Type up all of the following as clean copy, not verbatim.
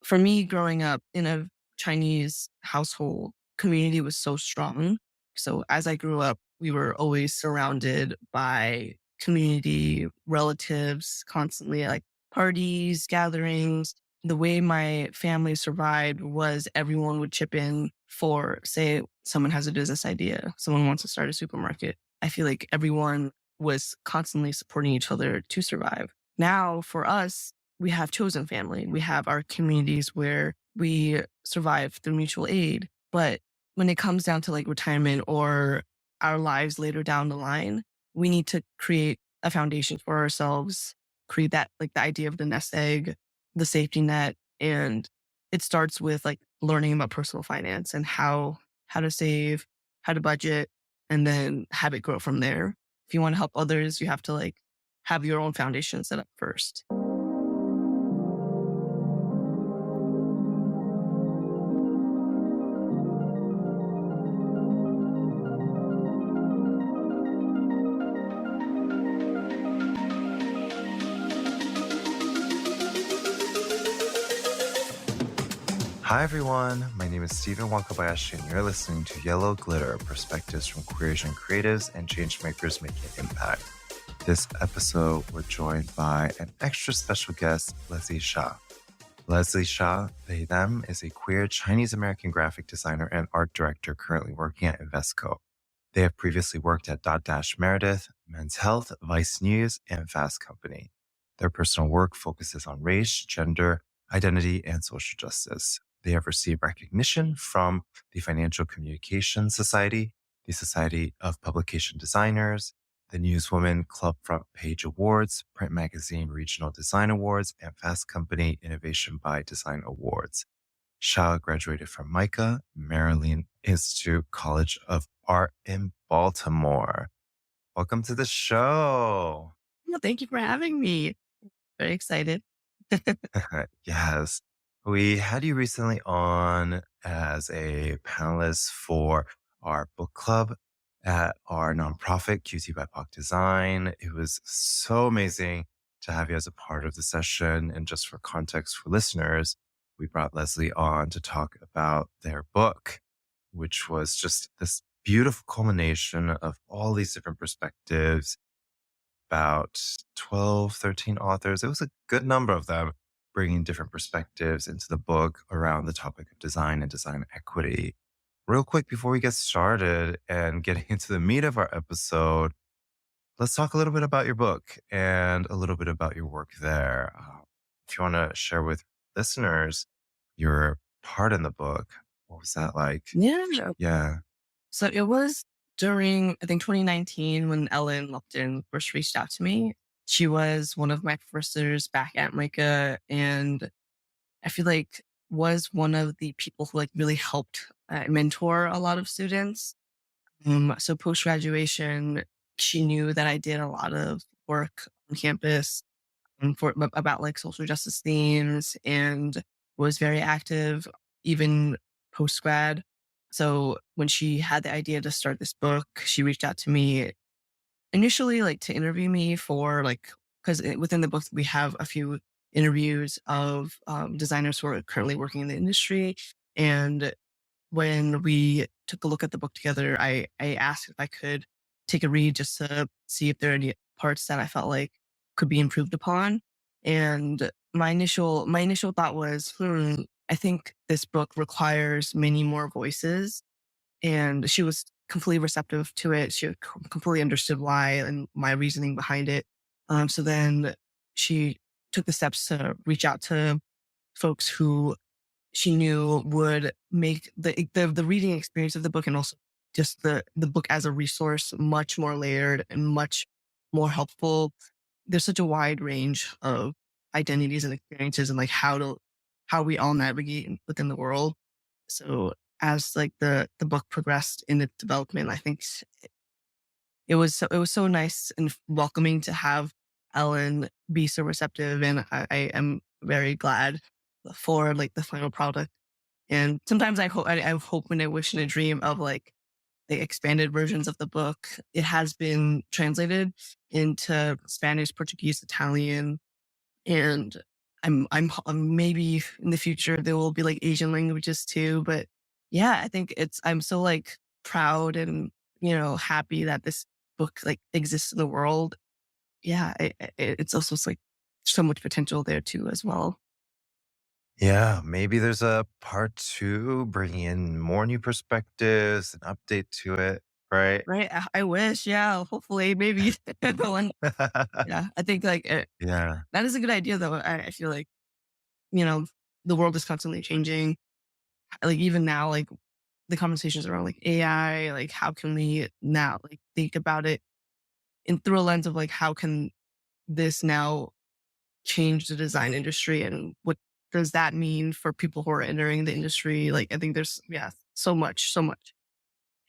for me, growing up in a Chinese household, community was so strong. So as I grew up, we were always surrounded by community, relatives, constantly like parties, gatherings. The way my family survived was everyone would chip in for, say, someone has a business idea, someone wants to start a supermarket. I feel like everyone was constantly supporting each other to survive. Now, for us, we have chosen family. We have our communities where we survive through mutual aid. But when it comes down to like retirement or our lives later down the line, we need to create a foundation for ourselves, create that, like the idea of the nest egg, the safety net. And it starts with like learning about personal finance and how to save, how to budget, and then have it grow from there. If you want to help others, you have to like have your own foundation set up first. Hi everyone, my name is Stephen Wakabayashi and you're listening to Yellow Glitter, perspectives from queer Asian creatives and changemakers making impact. This episode, we're joined by an extra special guest, Leslie Xia. Leslie Xia, they, them, is a queer Chinese-American graphic designer and art director currently working at Invesco. They have previously worked at Dotdash Meredith, Men's Health, Vice News, and Fast Company. Their personal work focuses on race, gender, identity, and social justice. They have received recognition from the Financial Communications Society, the Society of Publication Designers, the Newswoman Club Front Page Awards, Print Magazine Regional Design Awards, and Fast Company Innovation by Design Awards. Xia graduated from MICA, Maryland Institute College of Art in Baltimore. Welcome to the show. Well, thank you for having me. Very excited. Yes. We had you recently on as a panelist for our book club at our nonprofit, QT by POC Design. It was so amazing to have you as a part of the session. And just for context for listeners, we brought Leslie on to talk about their book, which was just this beautiful culmination of all these different perspectives, about 12, 13 authors. It was a good number of them bringing different perspectives into the book around the topic of design and design equity. Real quick, before we get started and getting into the meat of our episode, let's talk a little bit about your book and a little bit about your work there. If you want to share with listeners your part in the book, what was that like? Yeah. Yeah. So it was during, I think, 2019 when Ellen Lupton first reached out to me. She was one of my professors back at MICA, and I feel like was one of the people who like really helped mentor a lot of students. So post graduation, she knew that I did a lot of work on campus about like social justice themes and was very active even post grad. So when she had the idea to start this book, she reached out to me initially like to interview me for like, because within the book we have a few interviews of designers who are currently working in the industry. And when we took a look at the book together, I asked if I could take a read just to see if there are any parts that I felt like could be improved upon. And my initial thought was, I think this book requires many more voices. And she was completely receptive to it. She completely understood why and my reasoning behind it. So then she took the steps to reach out to folks who she knew would make the reading experience of the book and also just the book as a resource much more layered and much more helpful. There's such a wide range of identities and experiences and like how we all navigate within the world. So as like the book progressed in its development, I think it was so nice and welcoming to have Ellen be so receptive, and I am very glad for like the final product. And sometimes I hope and I wish and I dream of like the expanded versions of the book. It has been translated into Spanish, Portuguese, Italian, and maybe in the future there will be like Asian languages too. But yeah, I think I'm so like proud and, happy that this book like exists in the world. Yeah, it's also like so much potential there too as well. Yeah, maybe there's a part two bringing in more new perspectives, an update to it, right? Right? I wish. Yeah, hopefully, maybe one. Yeah, I think like Yeah. that is a good idea though. I feel like you know the world is constantly changing. Like even now, like the conversations around like AI, like how can we now like think about it in through a lens of like how can this now change the design industry and what does that mean for people who are entering the industry? Like I think there's so much, so much.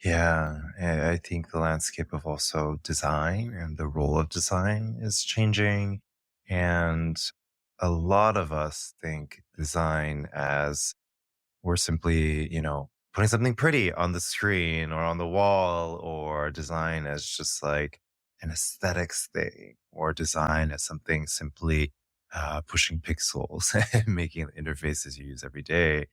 Yeah. I think the landscape of also design and the role of design is changing. And a lot of us think design as we're simply, putting something pretty on the screen or on the wall, or design as just like an aesthetics thing, or design as something simply pushing pixels and making the interfaces you use every day.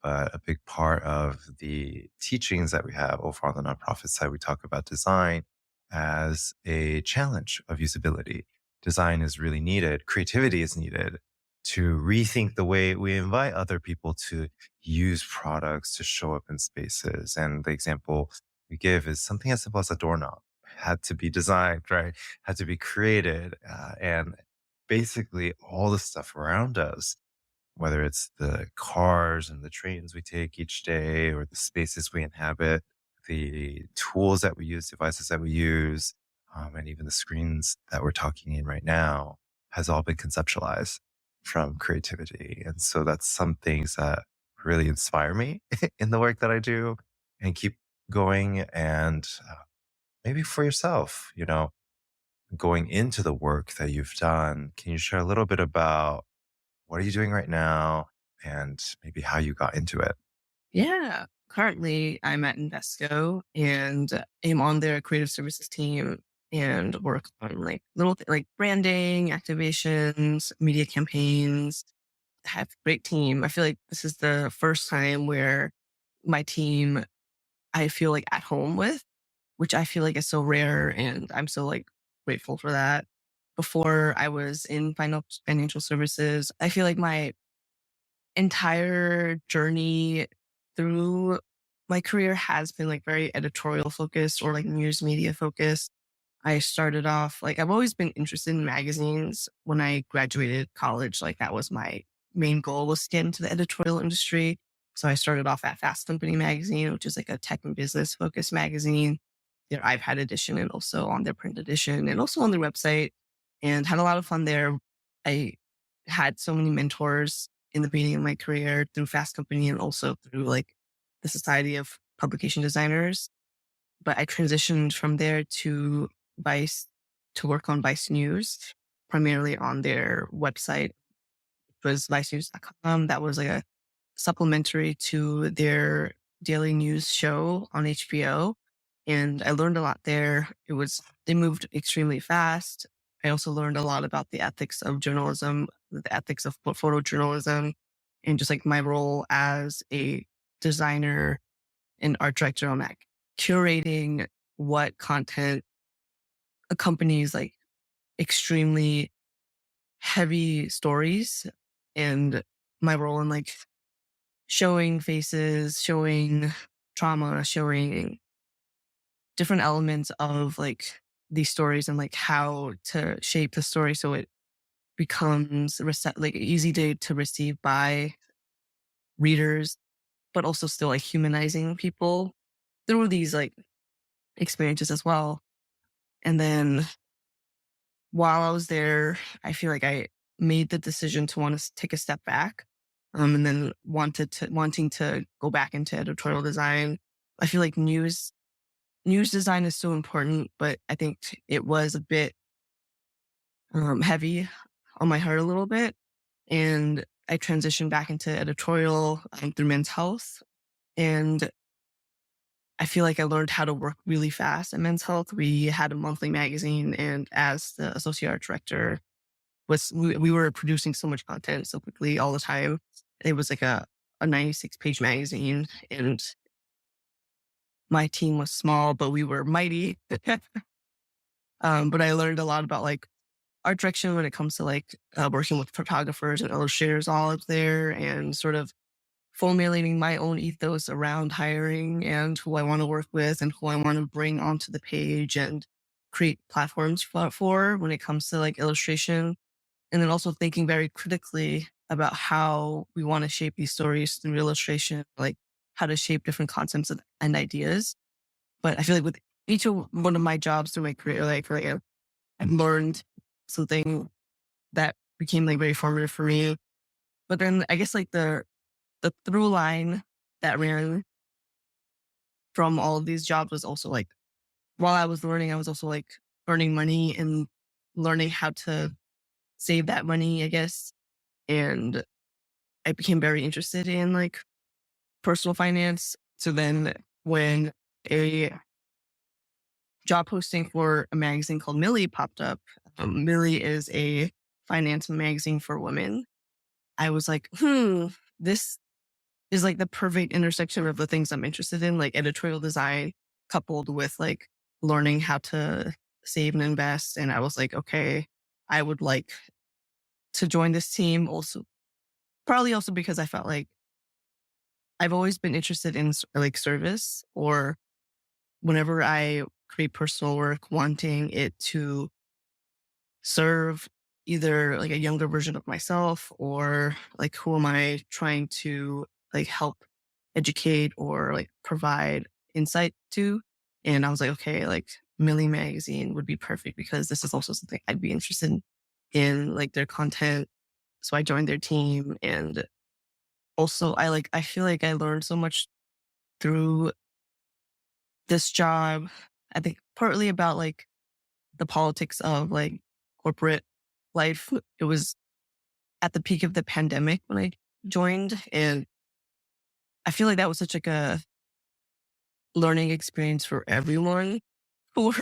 But a big part of the teachings that we have over on the nonprofit side, we talk about design as a challenge of usability. Design is really needed. Creativity is needed to rethink the way we invite other people to use products to show up in spaces. And the example we give is something as simple as a doorknob had to be designed, right? Had to be created. And basically all the stuff around us, whether it's the cars and the trains we take each day or the spaces we inhabit, the tools that we use, devices that we use, and even the screens that we're talking in right now has all been conceptualized from creativity. And so that's some things that really inspire me in the work that I do and keep going. And maybe for yourself, going into the work that you've done, can you share a little bit about what are you doing right now and maybe how you got into it? Yeah. Currently, I'm at Invesco and am on their creative services team and work on like like branding, activations, media campaigns. I have a great team. I feel like this is the first time where my team I feel like at home with, which I feel like is so rare. And I'm so like grateful for that. Before I was in financial services, I feel like my entire journey through my career has been like very editorial focused or like news media focused. I started off like I've always been interested in magazines. When I graduated college, like that was my main goal was to get into the editorial industry. So I started off at Fast Company magazine, which is like a tech and business focused magazine, their iPad edition and also on their print edition and also on their website, and had a lot of fun there. I had so many mentors in the beginning of my career through Fast Company and also through like the Society of Publication Designers. But I transitioned from there to Vice to work on Vice News, primarily on their website, which was vicenews.com. That was like a supplementary to their daily news show on HBO. And I learned a lot there. They moved extremely fast. I also learned a lot about the ethics of journalism, the ethics of photojournalism, and just like my role as a designer and art director on that, curating what content accompanies like extremely heavy stories and my role in like showing faces, showing trauma, showing different elements of like these stories and like how to shape the story so it becomes like easy to receive by readers, but also still like humanizing people through these like experiences as well. And then while I was there, I feel like I made the decision to want to take a step back. And then wanting to go back into editorial design. I feel like news design is so important, but I think it was a bit heavy on my heart a little bit. And I transitioned back into editorial through Men's Health. And I feel like I learned how to work really fast at Men's Health. We had a monthly magazine, and as the associate art director, we were producing so much content so quickly all the time. It was like a 96-page magazine, and my team was small, but we were mighty. But I learned a lot about like art direction when it comes to like working with photographers and illustrators all up there, and sort of formulating my own ethos around hiring and who I want to work with and who I want to bring onto the page and create platforms for when it comes to like illustration. And then also thinking very critically about how we want to shape these stories through illustration, like how to shape different concepts and ideas. But I feel like with each of one of my jobs through my career, like I've learned something that became like very formative for me. But then I guess like the through line that ran from all of these jobs was also like while I was learning, I was also like earning money and learning how to save that money, I guess. And I became very interested in like personal finance. So then when a job posting for a magazine called Millie popped up, Millie is a finance magazine for women. I was like, this is like the perfect intersection of the things I'm interested in, like editorial design coupled with like learning how to save and invest. And I was like, okay, I would like to join this team also, probably also because I felt like I've always been interested in like service, or whenever I create personal work, wanting it to serve either like a younger version of myself, or like who am I trying to like help educate or like provide insight to. And I was like, okay, like Millie Magazine would be perfect because this is also something I'd be interested in like their content. So I joined their team, and also I feel like I learned so much through this job. I think partly about like the politics of like corporate life. It was at the peak of the pandemic when I joined, and I feel like that was such like a learning experience for everyone who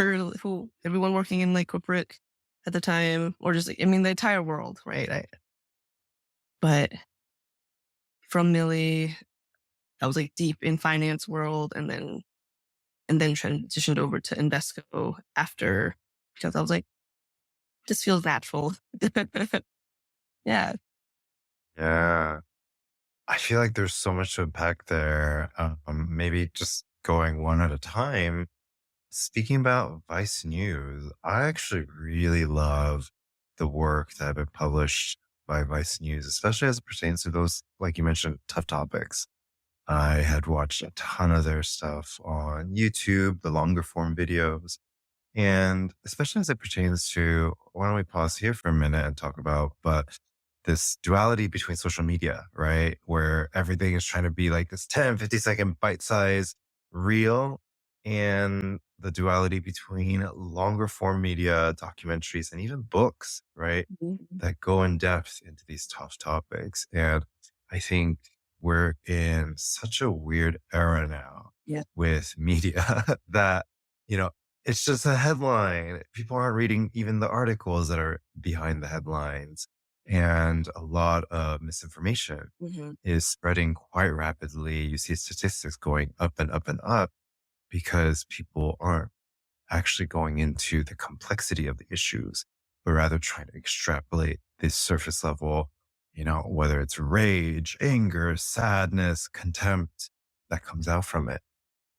everyone working in like corporate at the time, or just I mean the entire world, right? But from Millie, I was like deep in finance world, and then transitioned over to Invesco after, because I was like, this feels natural. Yeah. Yeah. I feel like there's so much to unpack there. Maybe just going one at a time. Speaking about Vice News, I actually really love the work that have been published by Vice News, especially as it pertains to those, like you mentioned, tough topics. I had watched a ton of their stuff on YouTube, the longer form videos. And especially as it pertains to, why don't we pause here for a minute and talk about, but this duality between social media, right? Where everything is trying to be like this 10, 50-second bite size reel, and the duality between longer form media, documentaries, and even books, right? Mhm. That go in depth into these tough topics. And I think we're in such a weird era now Yeah. with media that, you know, it's just a headline. People aren't reading even the articles that are behind the headlines. And a lot of misinformation Hmm. is spreading quite rapidly. You see statistics going up and up and up because people aren't actually going into the complexity of the issues, but rather trying to extrapolate this surface level, whether it's rage, anger, sadness, contempt that comes out from it,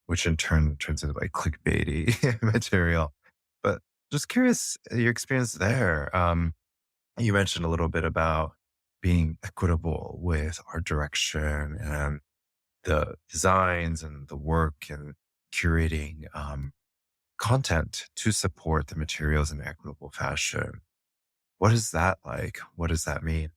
which in turn turns into like clickbaity material. But just curious, your experience there. You mentioned a little bit about being equitable with art direction and the designs and the work and curating content to support the materials in equitable fashion. What is that like? What does that mean?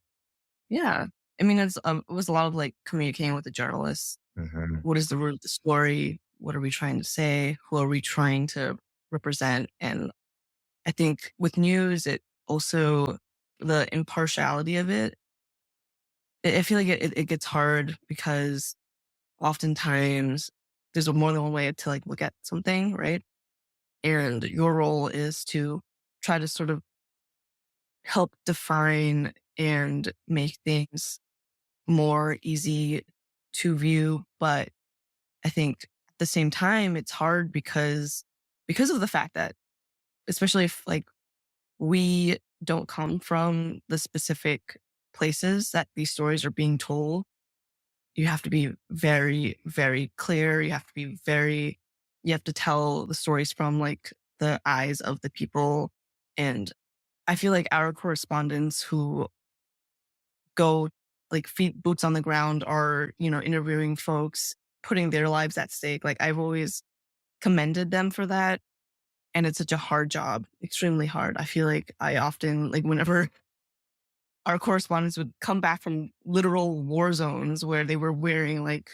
Yeah. I mean, it was a lot of like communicating with the journalists. Hmm. What is the root of the story? What are we trying to say? Who are we trying to represent? And I think with news, it also, the impartiality of it, I feel like it gets hard because oftentimes there's more than one way to like look at something, right? And your role is to try to sort of help define and make things more easy to view. But I think at the same time, it's hard because of the fact that, especially if like we don't come from the specific places that these stories are being told, you have to be very, very clear. You have to tell the stories from like the eyes of the people. And I feel like our correspondents who go like feet boots on the ground are, interviewing folks, putting their lives at stake. Like I've always commended them for that. And it's such a hard job, extremely hard. I feel like I often, like, whenever our correspondents would come back from literal war zones where they were wearing like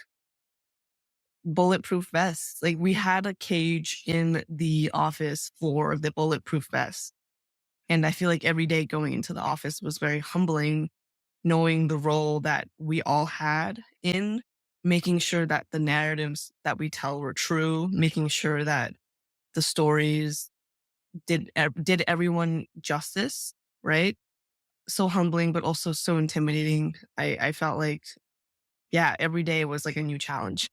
bulletproof vests, like we had a cage in the office for the bulletproof vest. And I feel like every day going into the office was very humbling, knowing the role that we all had in making sure that the narratives that we tell were true, making sure that the stories did everyone justice, right? So humbling, but also so intimidating. I felt like, yeah, every day was like a new challenge.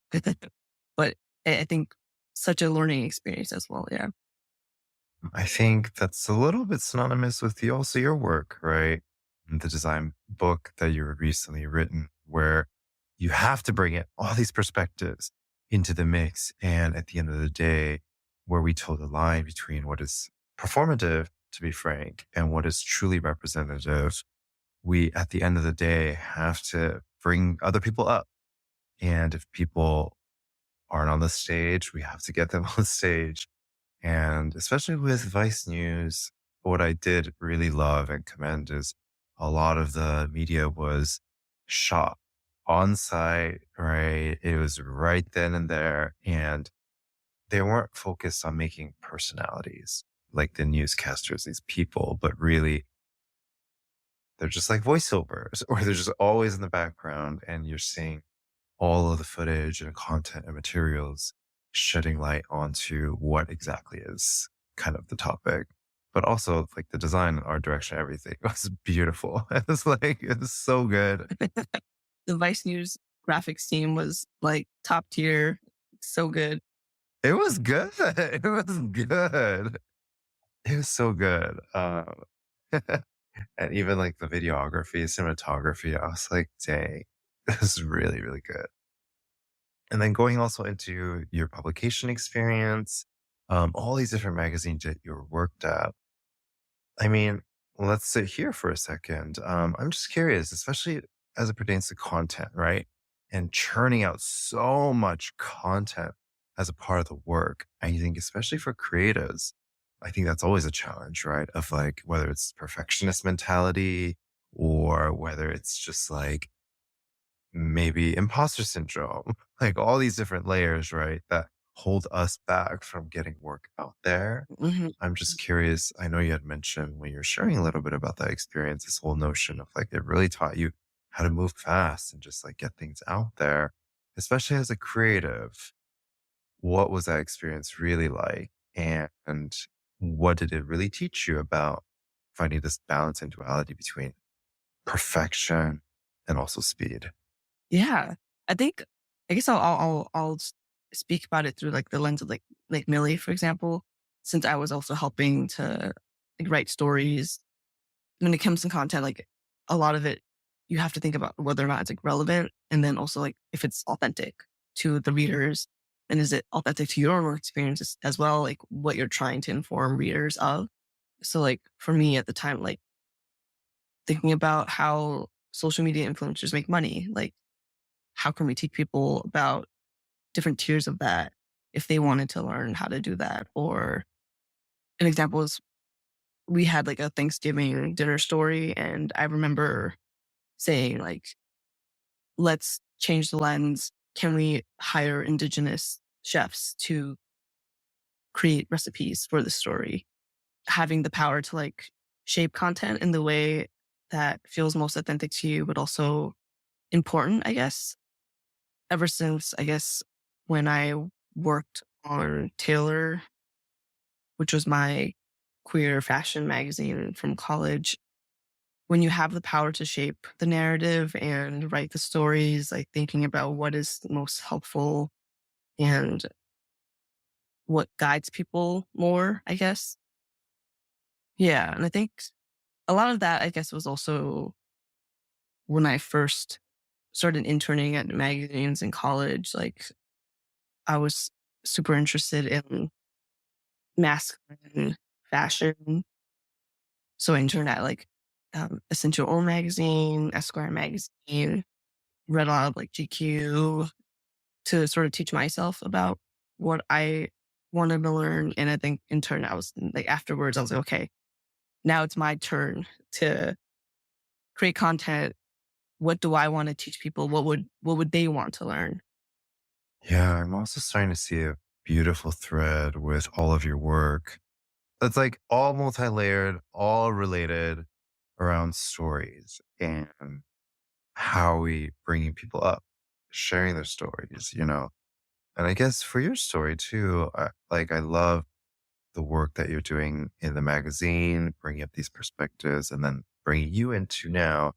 But I think such a learning experience as well. Yeah. I think that's a little bit synonymous with also your work, right? The design book that you recently written, where you have to bring in all these perspectives into the mix. And at the end of the day, where we toe the line between what is performative, to be frank, and what is truly representative, we, at the end of the day, have to bring other people up. And if people aren't on the stage, we have to get them on the stage. And especially with Vice News, what I did really love and commend is a lot of the media was shot on site, right? It was right then and there. And they weren't focused on making personalities like the newscasters, these people, but really they're just like voiceovers or they're just always in the background and you're seeing all of the footage and content and materials shedding light onto what exactly is kind of the topic. But also like the design, art direction, everything was beautiful. It's so good. The Vice News graphics team was like top tier, so good. It was good. It was good. It was so good. And even like the videography, cinematography, I was like, dang, this is really, really good. And then going also into your publication experience, all these different magazines that you worked at. I mean, let's sit here for a second. I'm just curious, especially as it pertains to content, right? And churning out so much content as a part of the work. I think, especially for creatives, I think that's always a challenge, right? Of like, whether it's perfectionist mentality or whether it's just like, maybe imposter syndrome, like all these different layers, right? That hold us back from getting work out there. Mhm. I'm just curious. I know you had mentioned when you're sharing a little bit about that experience, this whole notion of like, it really taught you how to move fast and just like get things out there, especially as a creative. What was that experience really like? And what did it really teach you about finding this balance and duality between perfection and also speed? Yeah. I think, I guess I'll speak about it through like the lens of like Millie, for example, since I was also helping to like write stories. When it comes to content, like a lot of it, you have to think about whether or not it's like relevant. And then also like if it's authentic to the readers, and is it authentic to your work experiences as well? Like what you're trying to inform readers of. So like for me at the time, like thinking about how social media influencers make money, like how can we teach people about different tiers of that if they wanted to learn how to do that? Or an example is we had like a Thanksgiving dinner story, and I remember saying like, let's change the lens. Can we hire indigenous chefs to create recipes for the story? Having the power to like shape content in the way that feels most authentic to you, but also important, I guess. Ever since, I guess, when I worked on Taylor, which was my queer fashion magazine from college, when you have the power to shape the narrative and write the stories, like thinking about what is most helpful and what guides people more, I guess. Yeah. And I think a lot of that, I guess, was also when I first started interning at magazines in college. Like, I was super interested in masculine fashion. So I interned at like Essential Oil magazine, Esquire magazine, read a lot of like GQ to sort of teach myself about what I wanted to learn. And I think in turn, I was like, afterwards, I was like, okay, now it's my turn to create content. What do I want to teach people? What would they want to learn? Yeah, I'm also starting to see a beautiful thread with all of your work. It's like all multi-layered, all related around stories and how we bringing people up, sharing their stories, you know. And I guess for your story too, I love the work that you're doing in the magazine, bringing up these perspectives, and then bringing you into now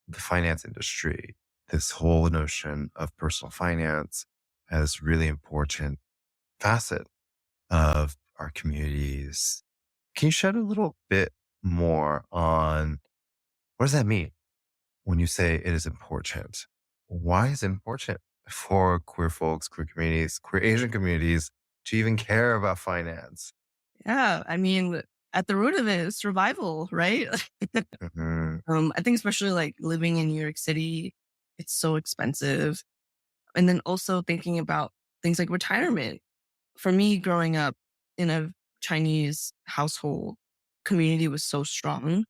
the finance industry. This whole notion of personal finance as really important facet of our communities. Can you shed a little bit more on what does that mean when you say it is important? Why is it important for queer folks, queer communities, queer Asian communities to even care about finance? Yeah. I mean, at the root of it is survival, right? Hmm. I think especially like living in New York City, it's so expensive. And then also thinking about things like retirement. For me, growing up in a Chinese household, community was so strong.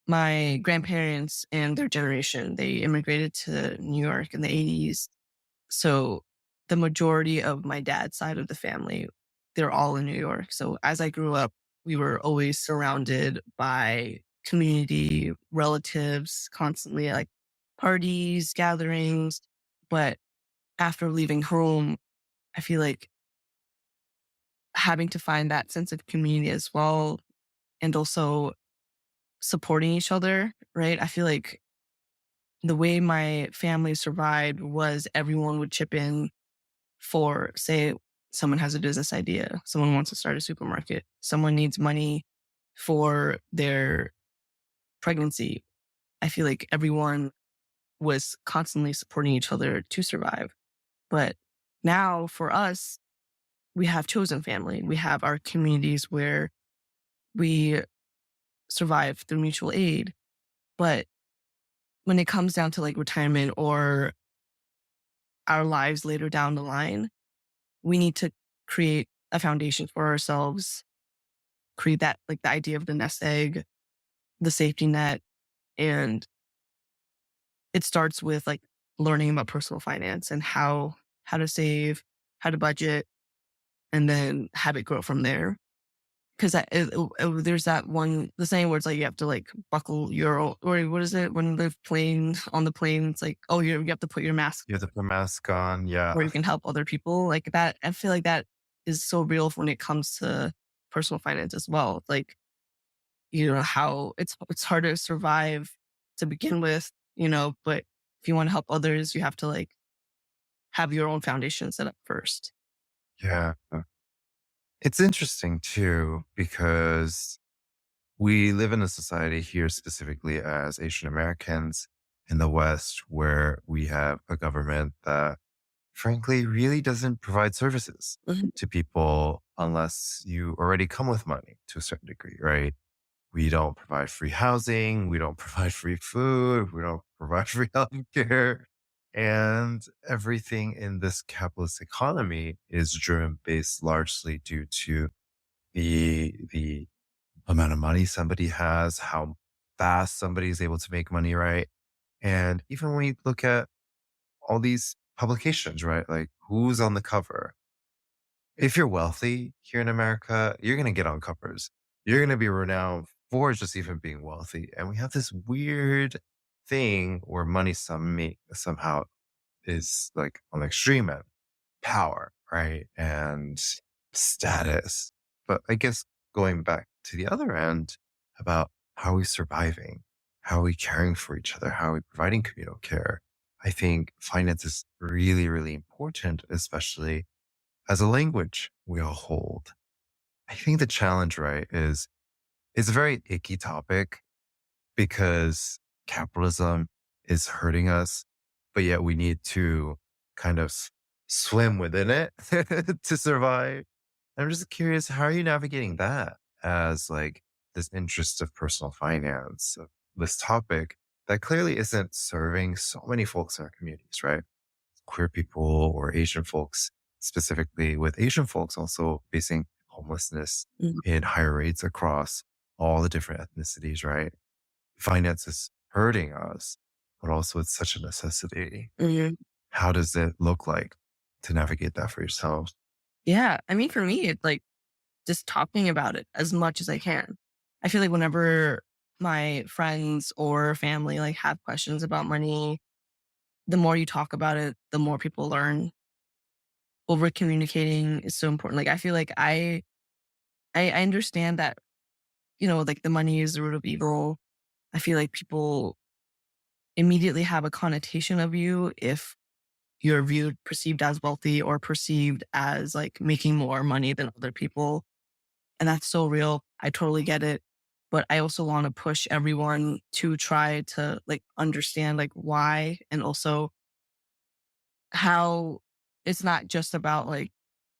My grandparents and their generation, they immigrated to New York in the 80s. So the majority of my dad's side of the family, they're all in New York. So as I grew up, we were always surrounded by community, relatives, constantly like parties, gatherings. But after leaving home, I feel like having to find that sense of community as well and also supporting each other, right? I feel like the way my family survived was everyone would chip in for, say, someone has a business idea, someone wants to start a supermarket, someone needs money for their pregnancy. I feel like everyone was constantly supporting each other to survive. But now for us, we have chosen family. We have our communities where we survive through mutual aid. But when it comes down to like retirement or our lives later down the line, we need to create a foundation for ourselves, create that, like the idea of the nest egg, the safety net. And it starts with like learning about personal finance and how to save, how to budget, and then have it grow from there. Because there's that one, the saying where it's like you have to like buckle your, or what is it when the plane on the plane? It's like, oh, you have to put your mask You have to put a mask on. Yeah. where you can help other people. Like that, I feel like that is so real when it comes to personal finance as well. Like, you know, how it's hard to survive to begin with, you know, but if you want to help others, you have to like have your own foundation set up first. Yeah. It's interesting too, because we live in a society here, specifically as Asian Americans in the West, where we have a government that frankly really doesn't provide services Mhm. to people unless you already come with money to a certain degree, right? We don't provide free housing. We don't provide free food. We don't provide free healthcare. And everything in this capitalist economy is driven based largely due to the amount of money somebody has, how fast somebody is able to make money, right? And even when you look at all these publications, right? Like who's on the cover? If you're wealthy here in America, you're going to get on covers. You're going to be renowned for just even being wealthy. And we have this weird thing where money somehow is like on the extreme end, power, right? And status. But I guess going back to the other end about how are we surviving? how are we caring for each other? How are we providing communal care? I think finance is really, really important, especially as a language we all hold. I think the challenge, right, is it's a very icky topic because capitalism is hurting us, but yet we need to kind of swim within it to survive. I'm just curious, how are you navigating that as like this interest of personal finance, of this topic that clearly isn't serving so many folks in our communities, right? Queer people or Asian folks, specifically with Asian folks also facing homelessness Mhm. in higher rates across all the different ethnicities, right? Finance is hurting us, but also it's such a necessity. Mhm. How does it look like to navigate that for yourself? Yeah. I mean, for me, it's like just talking about it as much as I can. I feel like whenever my friends or family like have questions about money, the more you talk about it, the more people learn. Over communicating is so important. Like I feel like I understand that, like the money is the root of evil. I feel like people immediately have a connotation of you if you're viewed perceived as wealthy or perceived as like making more money than other people. And that's so real. I totally get it. But I also want to push everyone to try to like understand like why and also how it's not just about like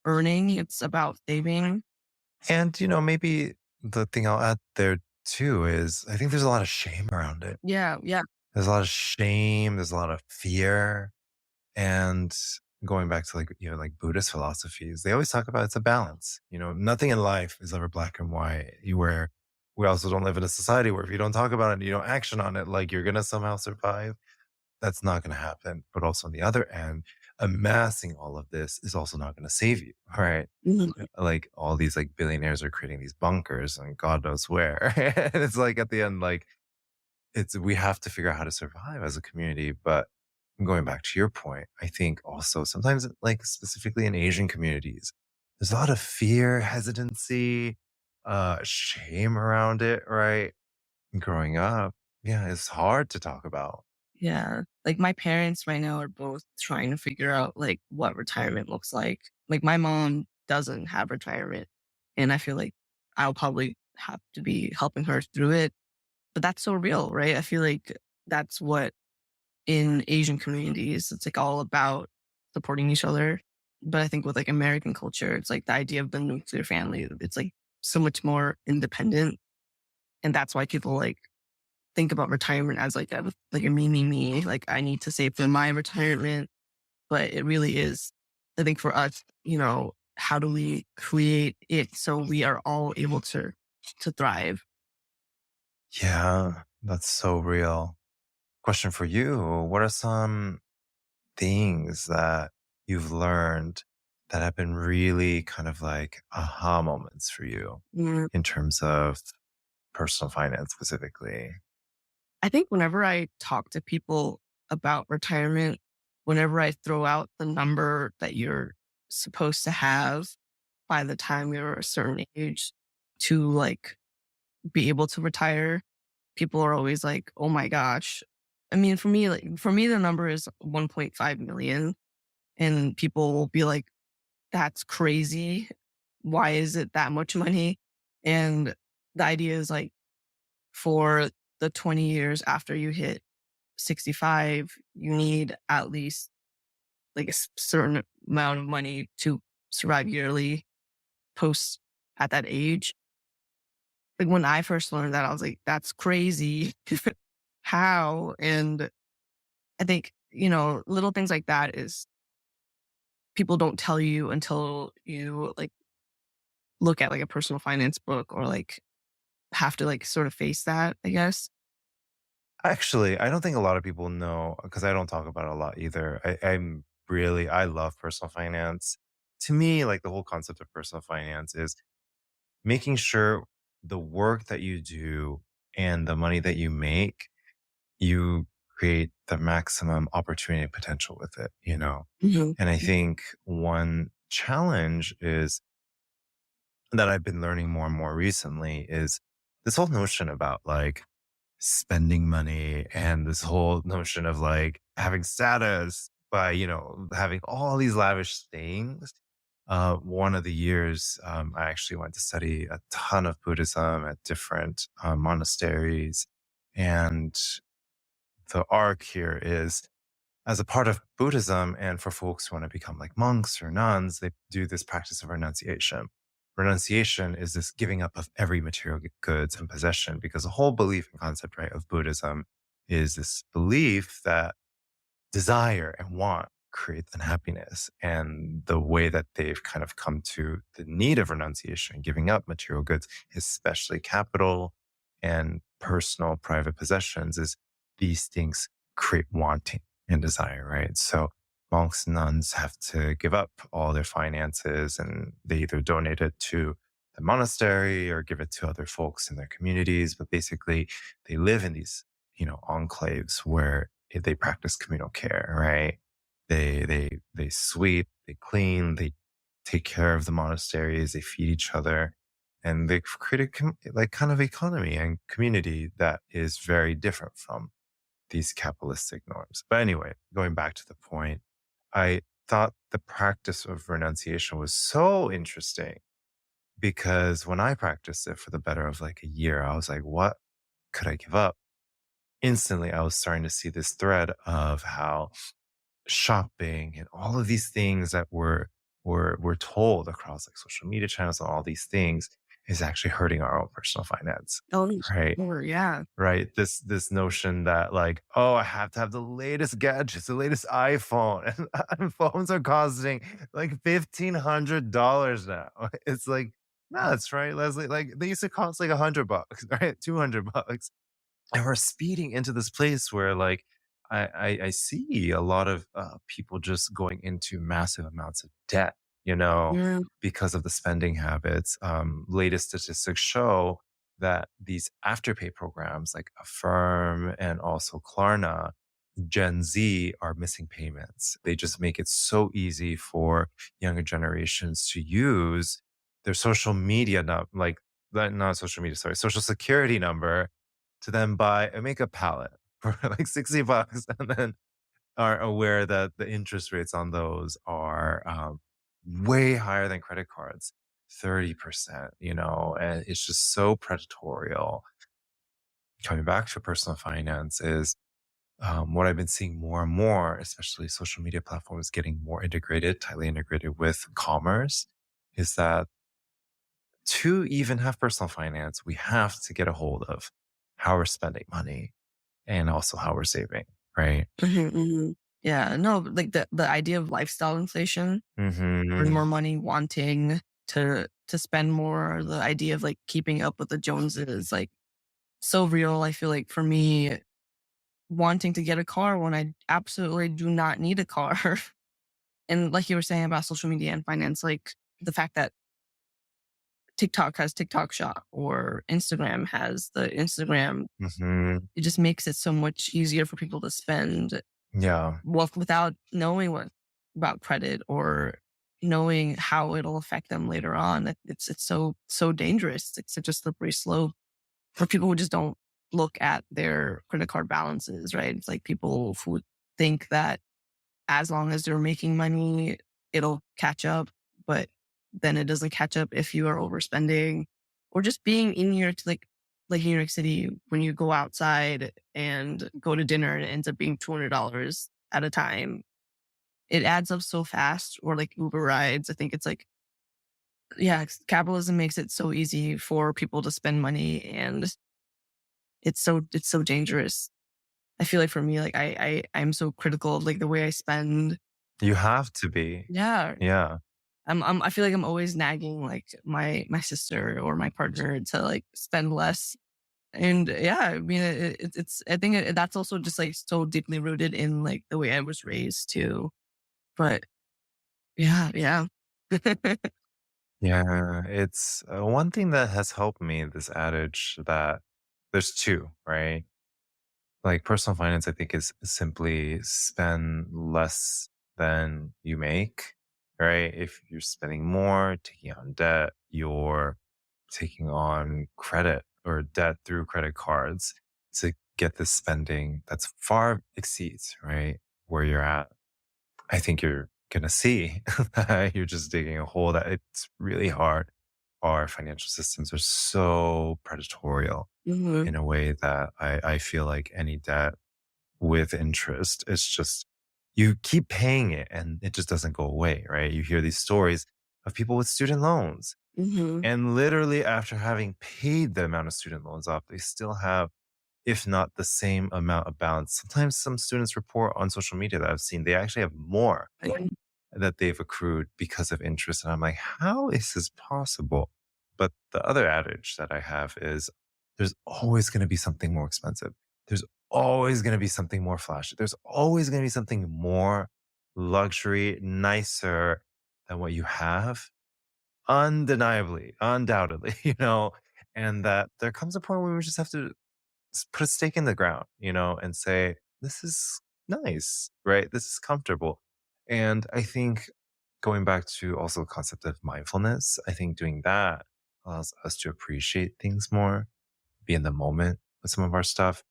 earning, it's about saving. And, maybe the thing I'll add there too is I think there's a lot of shame around it. Yeah, yeah. There's a lot of shame, there's a lot of fear. And going back to like, like Buddhist philosophies, they always talk about it's a balance. Nothing in life is ever black and white. We also don't live in a society where if you don't talk about it and you don't action on it, like you're going to somehow survive. That's not going to happen. But also on the other end, amassing all of this is also not going to save you. Right. Mhm. Like all these like billionaires are creating these bunkers and God knows where. And it's like at the end, like we have to figure out how to survive as a community. But going back to your point, I think also sometimes like specifically in Asian communities, there's a lot of fear, hesitancy, shame around it, right? Growing up, yeah, it's hard to talk about. Yeah. Like my parents right now are both trying to figure out like what retirement looks like. Like my mom doesn't have retirement and I feel like I'll probably have to be helping her through it. But that's so real, right? I feel like that's what in Asian communities, it's like all about supporting each other. But I think with like American culture, it's like the idea of the nuclear family, it's like so much more independent. And that's why people like think about retirement as like a me. Like I need to save for my retirement. But it really is, I think for us, how do we create it so we are all able to thrive? Yeah, that's so real. Question for you. What are some things that you've learned that have been really kind of like aha moments for you Mm, in terms of personal finance specifically? I think whenever I talk to people about retirement, whenever I throw out the number that you're supposed to have by the time you're a certain age to like be able to retire, people are always like, "Oh my gosh." I mean, for me the number is 1.5 million and people will be like, "That's crazy. Why is it that much money?" And the idea is like for the 20 years after you hit 65, you need at least like a certain amount of money to survive yearly post at that age. Like when I first learned that, I was like, that's crazy. How? And I think, little things like that is people don't tell you until you like look at like a personal finance book or like have to like sort of face that, I guess. Actually, I don't think a lot of people know because I don't talk about it a lot either. I love personal finance. To me, like the whole concept of personal finance is making sure the work that you do and the money that you make, you create the maximum opportunity and potential with it. Mhm. And I think one challenge is that I've been learning more and more recently is this whole notion about like spending money and this whole notion of like having status by, having all these lavish things. One of the years, I actually went to study a ton of Buddhism at different monasteries. And the arc here is as a part of Buddhism, and for folks who want to become like monks or nuns, they do this practice of renunciation. Renunciation is this giving up of every material goods and possession, because the whole belief and concept, right, of Buddhism is this belief that desire and want creates unhappiness. And the way that they've kind of come to the need of renunciation, giving up material goods, especially capital and personal private possessions, is these things create wanting and desire, right? So monks, nuns have to give up all their finances and they either donate it to the monastery or give it to other folks in their communities. But basically, they live in these, enclaves where they practice communal care, right? They sweep, they clean, they take care of the monasteries, they feed each other, and they create like kind of economy and community that is very different from these capitalistic norms. But anyway, going back to the point, I thought the practice of renunciation was so interesting because when I practiced it for the better of like a year, I was like, what could I give up? Instantly, I was starting to see this thread of how shopping and all of these things that were told across like social media channels and all these things is actually hurting our own personal finance. Oh, Right. sure. Yeah. Right. This notion that like, oh, I have to have the latest gadgets, the latest iPhone. And phones are costing like $1,500 now. It's like, no, that's right, Leslie. Like they used to cost like $100, right? $200. And we're speeding into this place where like I see a lot of people just going into massive amounts of debt, Yeah. because of the spending habits. Latest statistics show that these afterpay programs like Affirm and also Klarna, Gen Z are missing payments. They just make it so easy for younger generations to use their social media, not social media, sorry, social security number to then buy a makeup palette for like $60 and then are aware that the interest rates on those are way higher than credit cards, 30%, and it's just so predatory. Coming back to personal finance is what I've been seeing more and more, especially social media platforms getting more integrated, tightly integrated with commerce, is that to even have personal finance, we have to get a hold of how we're spending money and also how we're saving, right? Yeah. No, like the idea of lifestyle inflation, earn Hmm. more money, wanting to spend more, the idea of like keeping up with the Joneses, like so real. I feel like for me, wanting to get a car when I absolutely do not need a car. And like you were saying about social media and finance, like the fact that TikTok has TikTok Shop or Instagram has the Instagram, Hmm. it just makes it so much easier for people to spend Yeah. without knowing what about credit or knowing how it'll affect them later on. It's so dangerous. It's such a slippery slope for people who just don't look at their credit card balances, right? It's like people who think that as long as they're making money, it'll catch up, but then it doesn't catch up if you are overspending or just being in New York, like New York City, when you go outside and go to dinner and it ends up being $200 at a time. It adds up so fast, or like Uber rides. I think it's like, yeah, capitalism makes it so easy for people to spend money and it's so dangerous. I feel like for me, like I'm so critical of like the way I spend. You have to be. Yeah. Yeah. I feel like I'm always nagging like my sister or my partner to like spend less. And yeah, I mean, it's, I think that's also just like so deeply rooted in like the way I was raised too. But yeah, yeah. Yeah. It's one thing that has helped me, this adage that there's two, right? Like personal finance, I think is simply spend less than you make, right? If you're spending more, taking on debt, you're taking on credit or debt through credit cards. to get this spending that's far exceeds, right, where you're at, I think you're going to see that you're just digging a hole that it's really hard. Our financial systems are so predatorial Mhm. in a way that I feel like any debt with interest, it's just, you keep paying it and it just doesn't go away, right? You hear these stories of people with student loans, Mhm. and literally after having paid the amount of student loans off, they still have, if not the same amount of balance. Sometimes some students report on social media that I've seen, they actually have more And that they've accrued because of interest. And I'm like, how is this possible? But the other adage that I have is there's always going to be something more expensive. There's always going to be something more flashy. There's always going to be something more luxury, nicer than what you have. Undeniably, undoubtedly, and that there comes a point where we just have to put a stake in the ground, and say, this is nice, right? This is comfortable. And I think going back to also the concept of mindfulness, I think doing that allows us to appreciate things more, be in the moment with some of our stuff.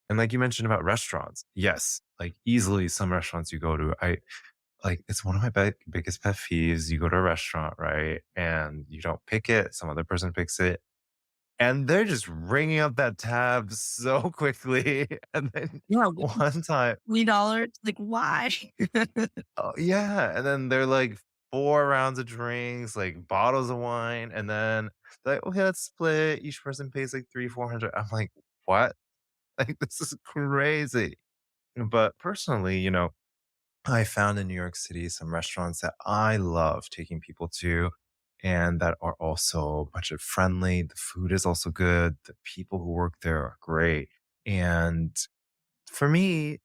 And like you mentioned about restaurants, yes, like easily some restaurants you go to, it's one of my biggest pet peeves. You go to a restaurant, right? And you don't pick it, some other person picks it, and they're just ringing up that tab so quickly. And then yeah, one time, $3, like, why? oh, yeah. And then they're like 4 rounds of drinks, like bottles of wine. And then they're like, okay, let's split. Each person pays like 400. I'm like, what? Like, this is crazy. But personally, I found in New York City some restaurants that I love taking people to and that are also budget friendly. The food is also good. The people who work there are great. And for me,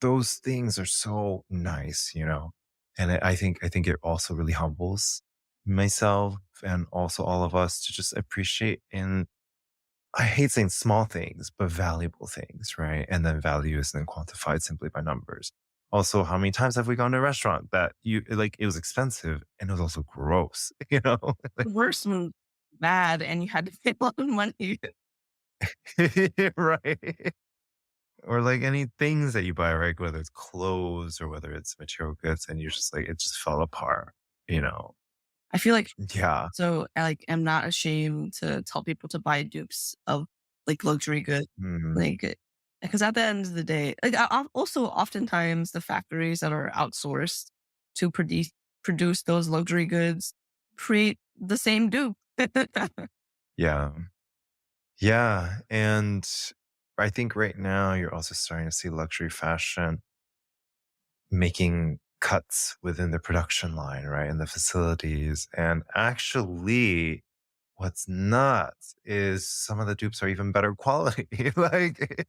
those things are so nice. And I think it also really humbles myself and also all of us to just appreciate, and I hate saying small things, but valuable things, right? And then value is then quantified simply by numbers. Also, how many times have we gone to a restaurant that it was expensive and it was also gross, Worse when bad and you had to pay a lot of money. right? Or like any things that you buy, right? Whether it's clothes or whether it's material goods, and you're just like, it just fell apart, you know? I feel like Yeah. so I, like, am not ashamed to tell people to buy dupes of, like, luxury goods, Mhm. like, because at the end of the day, like, also oftentimes the factories that are outsourced to produce those luxury goods create the same dupe. Yeah. Yeah. And I think right now you're also starting to see luxury fashion making cuts within the production line, right? In the facilities. And actually, what's nuts is some of the dupes are even better quality. Like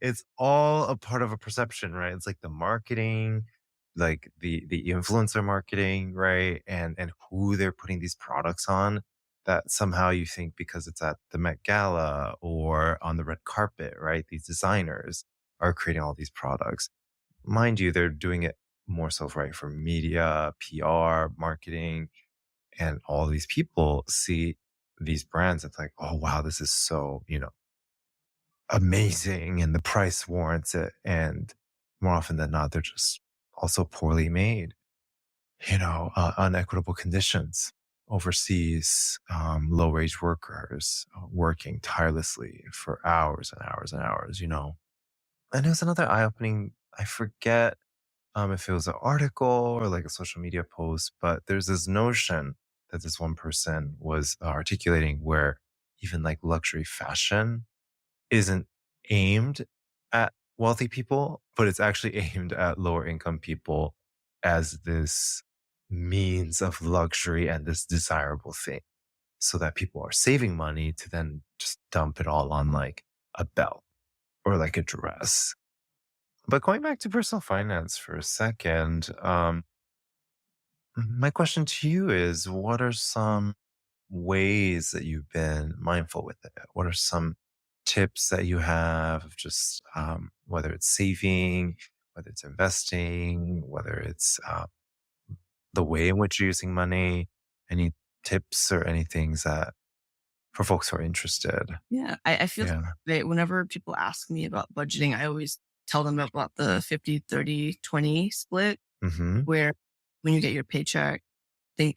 it's all a part of a perception, right? It's like the marketing, like the influencer marketing, right? And who they're putting these products on, that somehow you think because it's at the Met Gala or on the red carpet, right? These designers are creating all these products. Mind you, they're doing it more so right for media, PR, marketing, and all these people see these brands. It's like, oh wow, this is so, amazing, and the price warrants it. And more often than not, they're just also poorly made, unequitable conditions overseas, low wage workers working tirelessly for hours and hours and hours. And it was another eye opening. I forget if it was an article or like a social media post, but there's this notion that this one person was articulating where even like luxury fashion isn't aimed at wealthy people, but it's actually aimed at lower income people as this means of luxury and this desirable thing, so that people are saving money to then just dump it all on like a belt or like a dress. But going back to personal finance for a second, my question to you is, what are some ways that you've been mindful with it? What are some tips that you have of just whether it's saving, whether it's investing, whether it's the way in which you're using money? Any tips or any things that for folks who are interested. Yeah, I feel like Yeah. whenever people ask me about budgeting, I always tell them about the 50-30-20 split, Hmm. where when you get your paycheck, they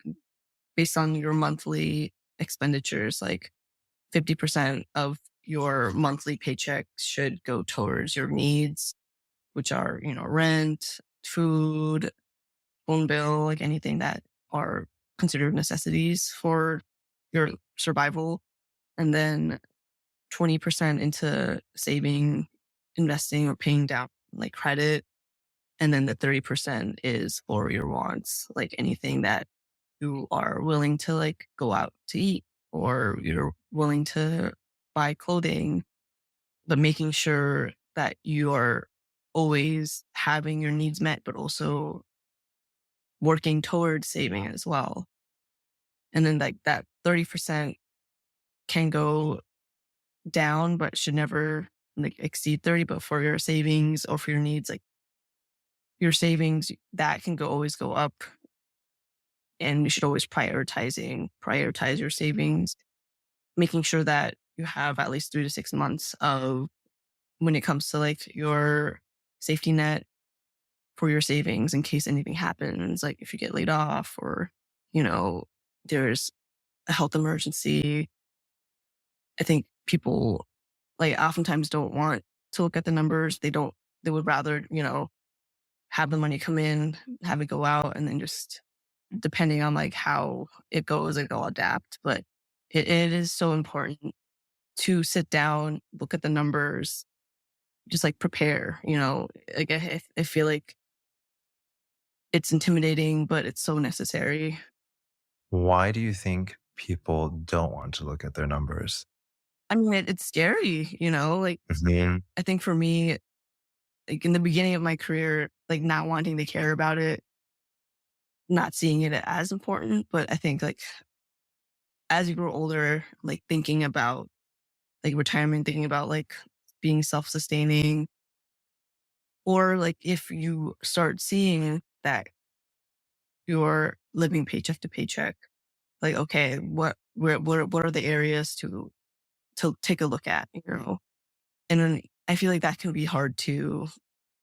based on your monthly expenditures, like 50% of your monthly paycheck should go towards your needs, which are, rent, food, phone bill, like anything that are considered necessities for your survival. And then 20% into saving, investing, or paying down like credit. And then the 30% is for your wants, like anything that you are willing to like go out to eat or you're willing to buy clothing, but making sure that you are always having your needs met, but also working towards saving as well. And then like that 30% can go down, but should never like exceed 30. But for your savings or for your needs, like your savings, that can always go up. And you should always prioritize your savings, making sure that you have at least 3 to 6 months of when it comes to like your safety net for your savings in case anything happens, like if you get laid off or, you know, there's a health emergency. I think people like oftentimes don't want to look at the numbers. They would rather, have the money come in, have it go out, and then just depending on like how it goes, like they'll adapt. But it is so important to sit down, look at the numbers, just like prepare, like I feel like it's intimidating, but it's so necessary. Why do you think people don't want to look at their numbers? I mean, it's scary, like Mhm. I think for me, like in the beginning of my career, like not wanting to care about it, not seeing it as important. But I think like as you grow older, like thinking about like retirement, thinking about like being self sustaining, or like if you start seeing that you're living paycheck to paycheck, like, okay, what are the areas to take a look at, And then I feel like that can be hard to,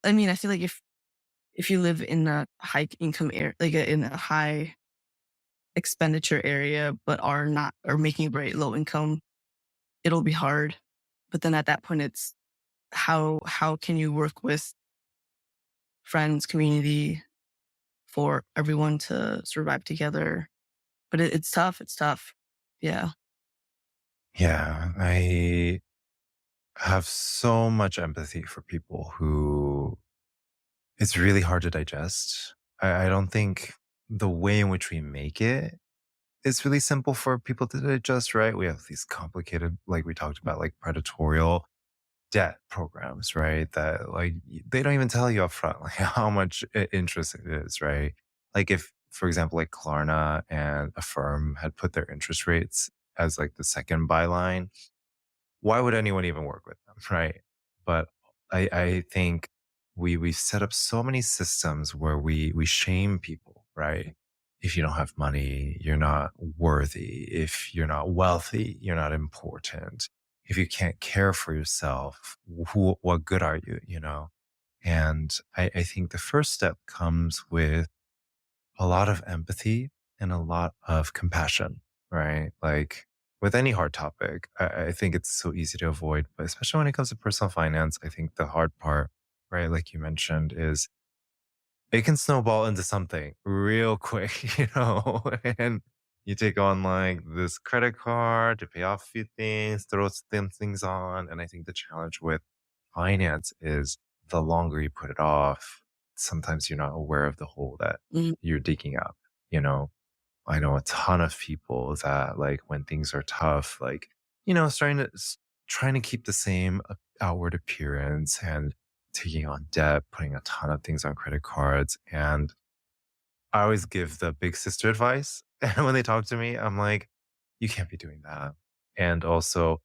I mean, I feel like if you live in a high income area, like in a high expenditure area, but are making very low income, it'll be hard. But then at that point, it's how can you work with friends, community for everyone to survive together? But it's tough. It's tough. Yeah. Yeah, I have so much empathy for people who it's really hard to digest. I don't think the way in which we make it is really simple for people to digest, right? We have these complicated, like we talked about, like predatorial debt programs, right? That like they don't even tell you upfront like how much interest it is, right? Like if, for example, like Klarna and Affirm had put their interest rates as like the second byline, why would anyone even work with them, right? But I think we set up so many systems where we shame people, right? If you don't have money, you're not worthy. If you're not wealthy, you're not important. If you can't care for yourself, what good are you, you know? And I think the first step comes with a lot of empathy and a lot of compassion, right? Like with any hard topic, I think it's so easy to avoid, but especially when it comes to personal finance, I think the hard part, right? Like you mentioned, is it can snowball into something real quick, and you take on like this credit card to pay off a few things, throw some things on. And I think the challenge with finance is the longer you put it off, sometimes you're not aware of the hole that Mhm. you're digging up, you know? I know a ton of people that like when things are tough, like, trying to keep the same outward appearance and taking on debt, putting a ton of things on credit cards. And I always give the big sister advice. And when they talk to me, I'm like, you can't be doing that. And also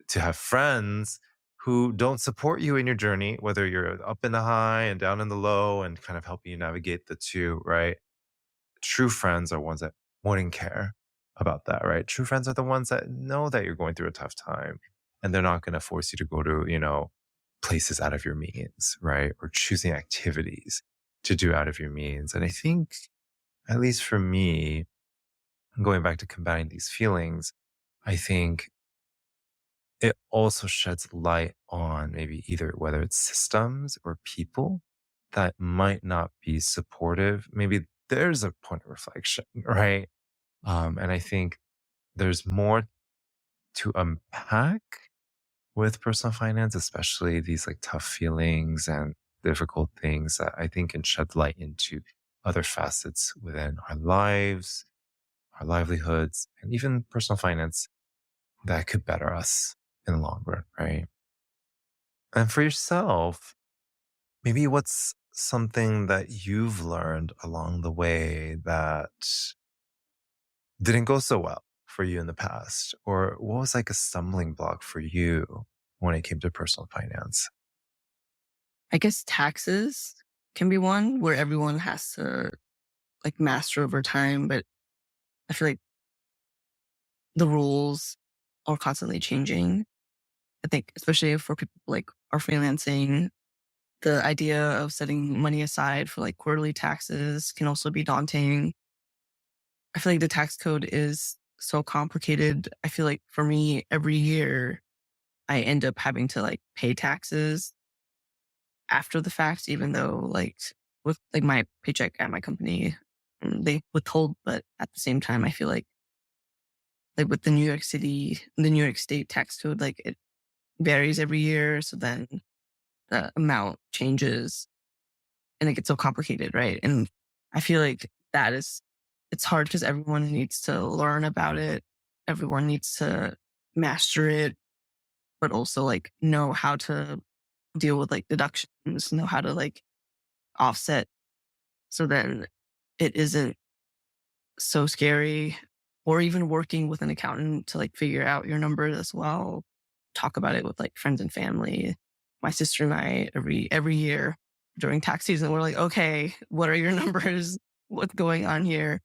to have friends who don't support you in your journey, whether you're up in the high and down in the low and kind of helping you navigate the two, right? True friends are ones that wouldn't care about that, right? True friends are the ones that know that you're going through a tough time and they're not going to force you to go to, places out of your means, right? Or choosing activities to do out of your means. And I think, at least for me, going back to combating these feelings, I think it also sheds light on maybe either whether it's systems or people that might not be supportive. Maybe there's a point of reflection, right? And I think there's more to unpack with personal finance, especially these like tough feelings and difficult things that I think can shed light into other facets within our lives, our livelihoods, and even personal finance that could better us in the long run, right? And for yourself, maybe what's something that you've learned along the way that didn't go so well for you in the past? Or what was like a stumbling block for you when it came to personal finance? I guess taxes can be one where everyone has to like master over time, but I feel like the rules are constantly changing. I think especially for people like are freelancing, the idea of setting money aside for like quarterly taxes can also be daunting. I feel like the tax code is so complicated. I feel like for me, every year I end up having to like pay taxes after the fact, even though like with like my paycheck at my company, they withhold, but at the same time, I feel like with the New York State tax code, like it varies every year. So then the amount changes and it gets so complicated, right? And I feel like it's hard because everyone needs to learn about it. Everyone needs to master it, but also like know how to deal with like deductions, know how to like offset so then it isn't so scary, or even working with an accountant to like figure out your numbers as well. Talk about it with like friends and family. My sister and I every year during tax season, we're like, okay, what are your numbers? What's going on here?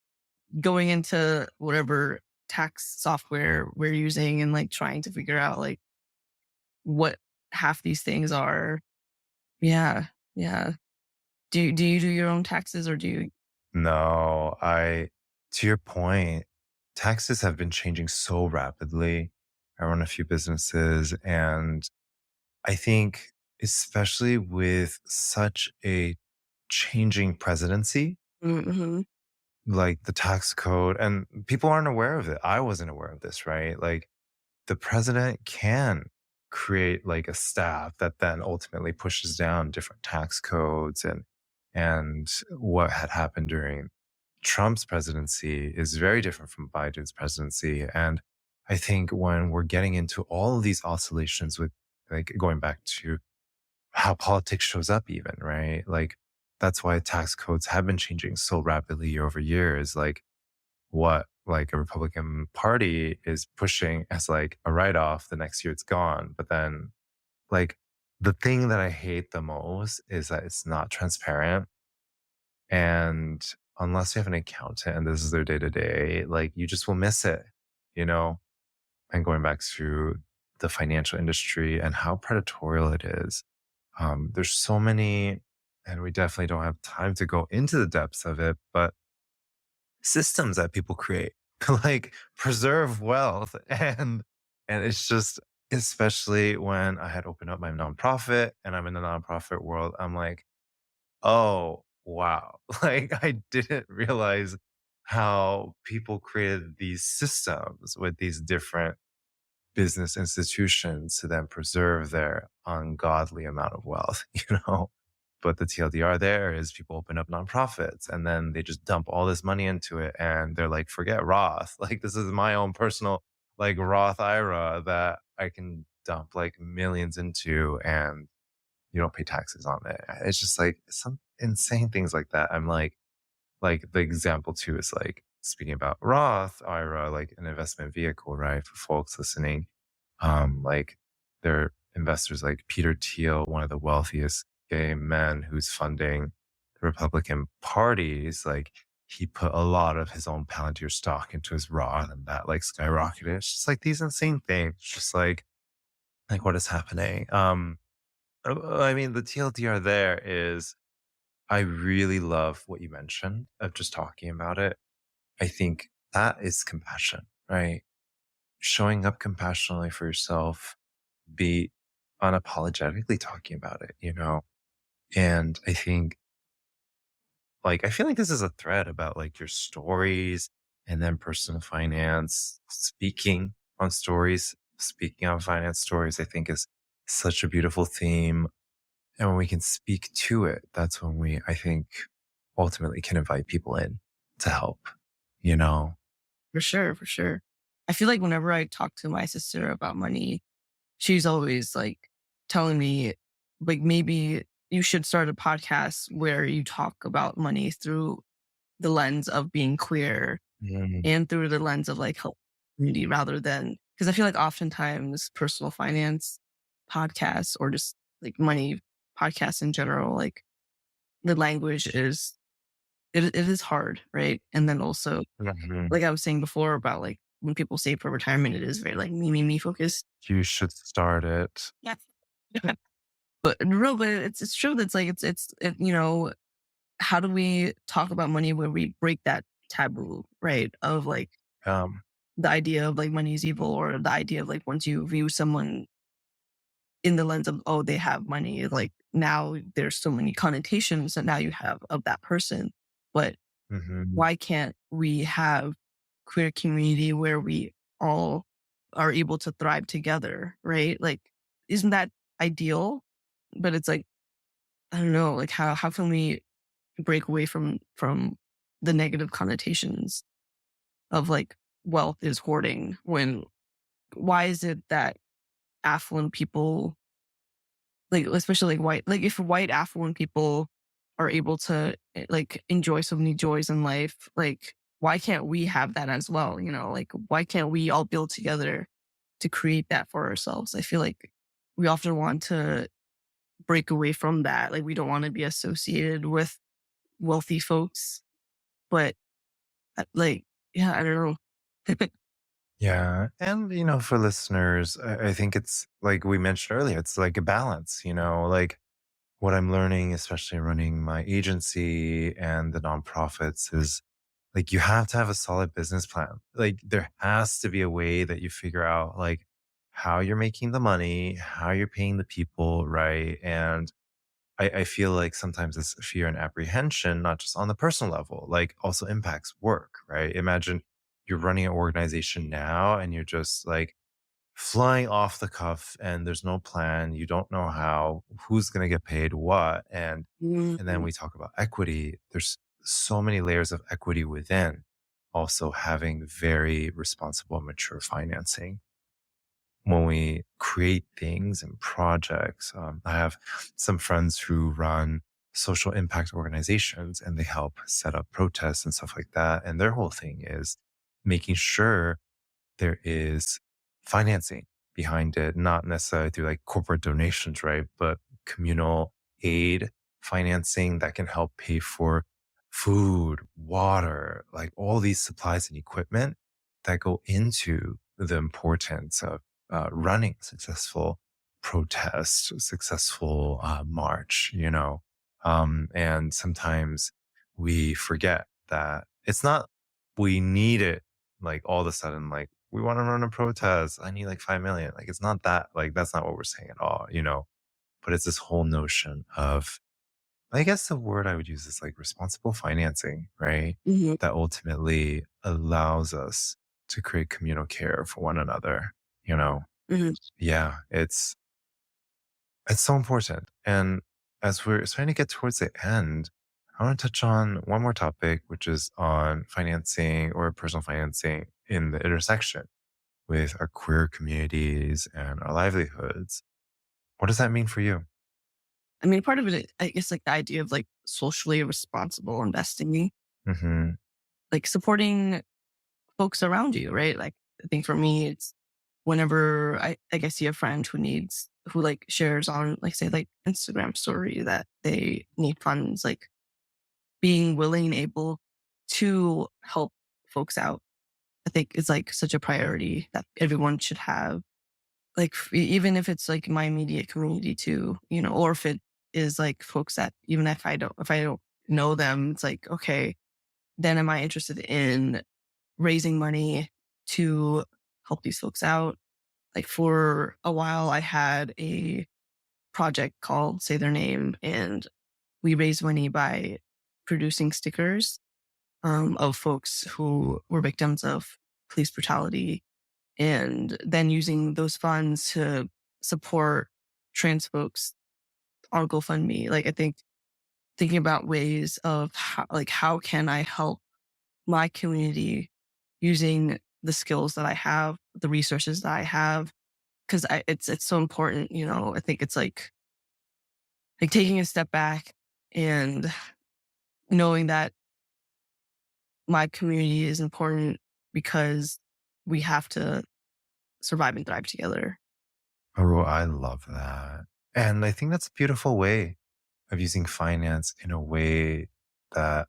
Going into whatever tax software we're using and like trying to figure out like what half these things are. Yeah. Yeah. Do you do your own taxes or do you? No, to your point, taxes have been changing so rapidly. I run a few businesses and I think especially with such a changing presidency, Mm-hmm. like the tax code and people aren't aware of it. I wasn't aware of this, right? Like the president can create like a staff that then ultimately pushes down different tax codes and what had happened during Trump's presidency is very different from Biden's presidency. And I think when we're getting into all of these oscillations with like going back to how politics shows up even, right? Like that's why tax codes have been changing so rapidly year over year is like what like a Republican party is pushing as like a write-off the next year it's gone. But then like the thing that I hate the most is that it's not transparent. And unless you have an accountant and this is their day to day, like you just will miss it, you know? And going back to the financial industry and how predatorial it is. There's so many, and we definitely don't have time to go into the depths of it, but systems that people create to like preserve wealth and it's just especially when I had opened up my nonprofit and I'm in the nonprofit world, I'm like, oh wow. Like I didn't realize how people created these systems with these different business institutions to then preserve their ungodly amount of wealth, you know? But the TLDR there is people open up nonprofits and then they just dump all this money into it and they're like, forget Roth. Like this is my own personal like Roth IRA that I can dump like millions into and you don't pay taxes on it. It's just like some insane things like that. I'm like the example too is like speaking about Roth IRA, like an investment vehicle, right? For folks listening, like they're investors like Peter Thiel, one of the wealthiest gay men who's funding the Republican parties, like he put a lot of his own Palantir stock into his Roth and that like skyrocketed. It's just like these insane things. Just like what is happening? I mean, the TLDR there is I really love what you mentioned of just talking about it. I think that is compassion, right? Showing up compassionately for yourself, be unapologetically talking about it, you know? And I think like, I feel like this is a thread about like your stories and then personal finance, speaking on stories, speaking on finance stories, I think is such a beautiful theme. And when we can speak to it, that's when we, I think, ultimately can invite people in to help, you know? For sure, for sure. I feel like whenever I talk to my sister about money, she's always like telling me, like, maybe you should start a podcast where you talk about money through the lens of being queer Mm, and through the lens of like help community rather than because I feel like oftentimes personal finance podcasts or just like money podcasts in general, like the language is it is hard, right? And then also, mhm. like I was saying before about like when people save for retirement, it is very like me focused. You should start it. Yeah. But no, but it's true. That's like you know, how do we talk about money where we break that taboo, right? Of like Um, the idea of like money is evil or the idea of like once you view someone in the lens of, oh, they have money, like now there's so many connotations that now you have of that person. But mhm. why can't we have queer community where we all are able to thrive together, right? Like, isn't that ideal? But it's like, I don't know, like how can we break away from the negative connotations of like wealth is hoarding when why is it that affluent people like especially like white like if white affluent people are able to like enjoy so many joys in life, like why can't we have that as well, you know, like why can't we all build together to create that for ourselves? I feel like we often want to break away from that, like we don't want to be associated with wealthy folks, but like yeah, I don't know. Yeah. And, for listeners, I think it's like we mentioned earlier, it's like a balance, like what I'm learning, especially running my agency and the nonprofits is like you have to have a solid business plan. Like there has to be a way that you figure out like how you're making the money, how you're paying the people, right? And I feel like sometimes this fear and apprehension, not just on the personal level, like also impacts work, right? Imagine you're running an organization now and you're just like flying off the cuff and there's no plan. You don't know how, who's going to get paid what. And then Mhm. we talk about equity. There's so many layers of equity within also having very responsible, mature financing when we create things and projects. I have some friends who run social impact organizations and they help set up protests and stuff like that. And their whole thing is making sure there is financing behind it, not necessarily through like corporate donations, right? But communal aid financing that can help pay for food, water, like all these supplies and equipment that go into the importance of running successful protest, successful march, and sometimes we forget that it's not we need it like all of a sudden, like, we want to run a protest. I need like 5 million. Like, it's not that, like, that's not what we're saying at all, but it's this whole notion of, I guess the word I would use is like responsible financing, right? Mhm. That ultimately allows us to create communal care for one another, you know? Mhm. Yeah, it's so important. And as we're starting to get towards the end, I want to touch on one more topic, which is on financing or personal financing in the intersection with our queer communities and our livelihoods. What does that mean for you? I mean, part of it, I guess, like the idea of like socially responsible investing, Hmm. like supporting folks around you, right? Like, I think for me, it's whenever like I see a friend who like shares on, like, say, like Instagram story that they need funds, like being willing and able to help folks out. I think is like such a priority that everyone should have. Like even if it's like my immediate community too, or if it is like folks that even if I don't know them, it's like, okay, then am I interested in raising money to help these folks out? Like for a while, I had a project called Say Their Name, and we raised money by producing stickers of folks who were victims of police brutality, and then using those funds to support trans folks on GoFundMe. Like I think thinking about ways of how can I help my community using the skills that I have, the resources that I have, because it's so important. I think it's like taking a step back and knowing that my community is important because we have to survive and thrive together. Oh, I love that. And I think that's a beautiful way of using finance in a way that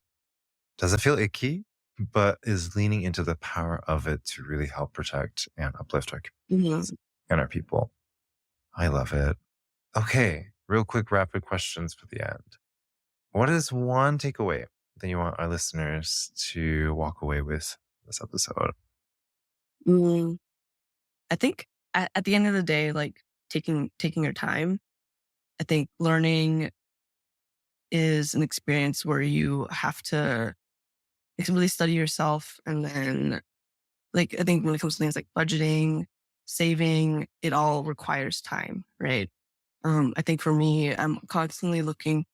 doesn't feel icky, but is leaning into the power of it to really help protect and uplift our Mhm. communities and our people. I love it. Okay, real quick rapid questions for the end. What is one takeaway that you want our listeners to walk away with this episode? Mm, I think at the end of the day, like taking your time. I think learning is an experience where you have to really study yourself, and then like I think when it comes to things like budgeting, saving, it all requires time, right? I think for me, I'm constantly looking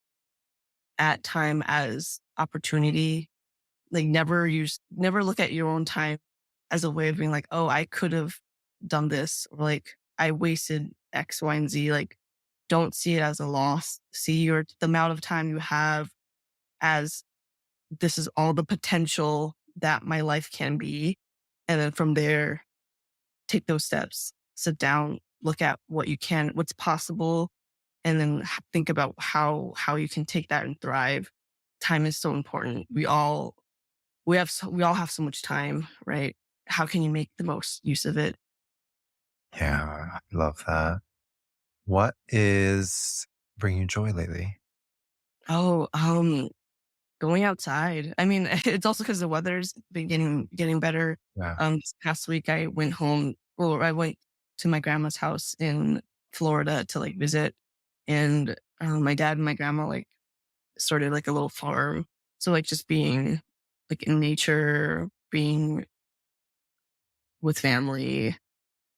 at time as opportunity. Like never look at your own time as a way of being like, oh, I could have done this, or like I wasted X, Y, and Z. Like don't see it as a loss. See the amount of time you have as this is all the potential that my life can be. And then from there, take those steps, sit down, look at what's possible, and then think about how you can take that and thrive. Time is so important. We all have so much time, right? How can you make the most use of it? Yeah, I love that. What is bringing you joy lately? Oh, going outside. I mean, it's also because the weather's been getting better. Yeah. This past week I went home, or I went to my grandma's house in Florida to like visit, and my dad and my grandma like started like a little farm. So like just being like in nature, being with family.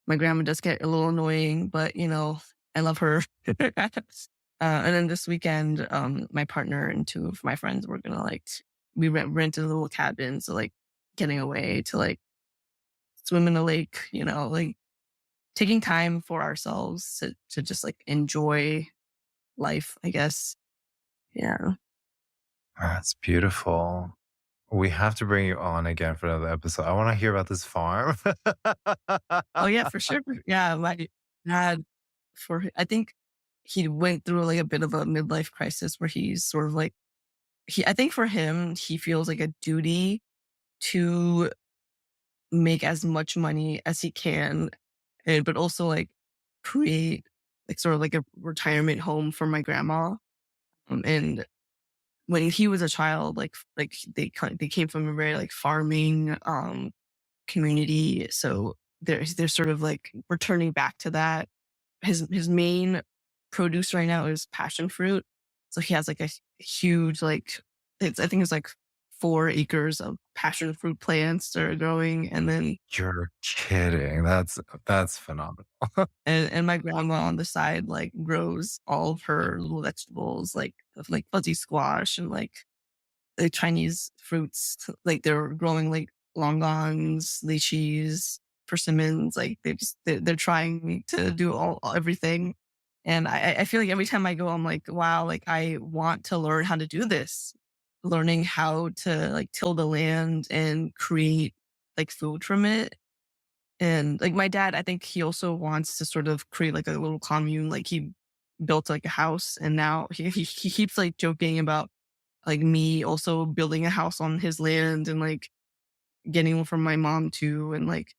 My grandma does get a little annoying, but I love her. And then this weekend, my partner and two of my friends were gonna like we rented a little cabin, so like getting away to like swim in a lake, like taking time for ourselves to just like enjoy life, I guess. Yeah. That's beautiful. We have to bring you on again for another episode. I want to hear about this farm. Oh yeah, for sure. Yeah, my dad I think he went through like a bit of a midlife crisis where he's sort of like I think for him, he feels like a duty to make as much money as he can, and but also like create like sort of like a retirement home for my grandma. And when he was a child, like they came from a very like farming community, so they're sort of like returning back to that. His main produce right now is passion fruit, so he has like a huge like I think it's like 4 acres of passion fruit plants that are growing, and then You're kidding. That's phenomenal. and my grandma on the side like grows all of her little vegetables like fuzzy squash and like Chinese fruits. Like they're growing like longans, lychees, persimmons. Like they're trying to do everything. And I feel like every time I go, I'm like, wow, like I want to learn how to do this. Learning how to like till the land and create like food from it. And like my dad, I think he also wants to sort of create like a little commune. Like he built like a house, and now he keeps like joking about like me also building a house on his land and like getting one from my mom too. And like,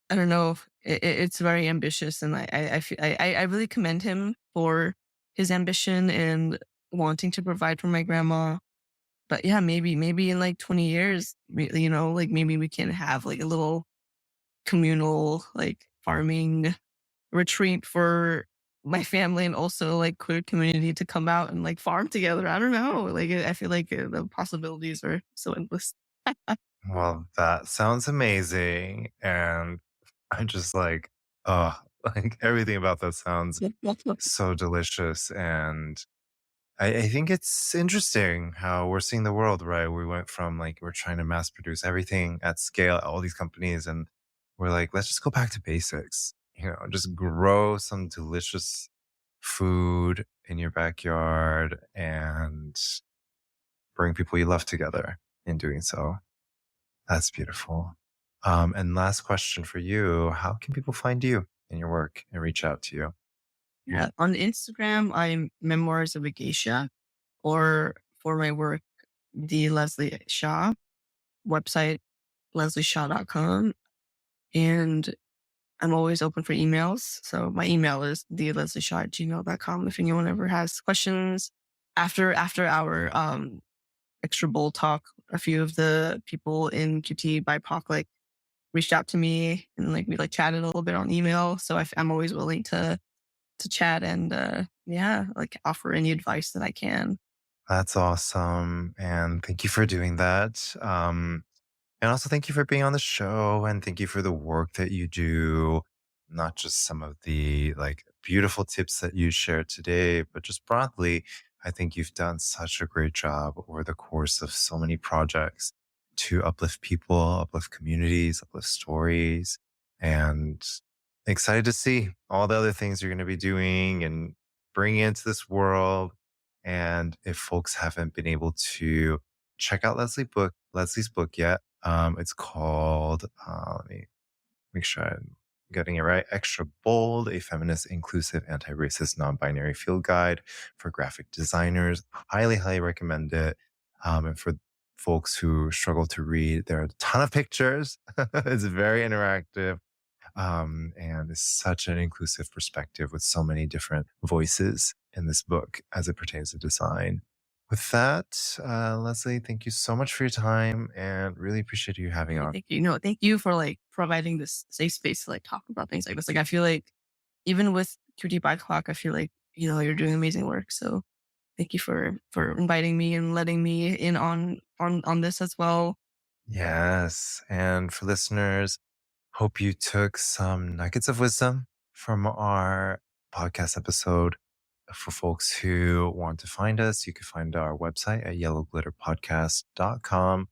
I don't know, it's very ambitious. And I really commend him for his ambition and wanting to provide for my grandma. But yeah, maybe in like 20 years, like maybe we can have like a little communal like farming retreat for my family and also like queer community to come out and like farm together. I don't know. Like I feel like the possibilities are so endless. Well, that sounds amazing. And I just like, oh, like everything about that sounds so delicious. And I think it's interesting how we're seeing the world, right? We went from like, we're trying to mass produce everything at scale, all these companies, and we're like, let's just go back to basics, just grow some delicious food in your backyard and bring people you love together in doing so. That's beautiful. And last question for you. How can people find you in your work and reach out to you? Yeah. On Instagram, I'm Memoirs of a Geisha, or for my work, the Leslie Xia website, lesliexia.com. And I'm always open for emails. So my email is thelesliexia@gmail.com if anyone ever has questions. After our extra bowl talk, a few of the people in QT BIPOC like reached out to me and like we like chatted a little bit on email. So I'm always willing to chat and yeah, like offer any advice that I can. That's awesome. And thank you for doing that. And also thank you for being on the show and thank you for the work that you do. Not just some of the like beautiful tips that you shared today, but just broadly, I think you've done such a great job over the course of so many projects to uplift people, uplift communities, uplift stories, and excited to see all the other things you're going to be doing and bringing into this world. And if folks haven't been able to check out Leslie's book yet, it's called, let me make sure I'm getting it right. Extra Bold, a feminist, inclusive, anti-racist, non-binary field guide for graphic designers. Highly, highly recommend it. And for folks who struggle to read, there are a ton of pictures. It's very interactive. And it's such an inclusive perspective with so many different voices in this book as it pertains to design. With that, Leslie, thank you so much for your time and really appreciate you having Hey, on. thank you. No, thank you for like providing this safe space to like talk about things like this. Like I feel like even with QT by Clock, I feel like, you're doing amazing work. So thank you for inviting me and letting me in on this as well. Yes. And for listeners, hope you took some nuggets of wisdom from our podcast episode. For folks who want to find us, you can find our website at yellowglitterpodcast.com,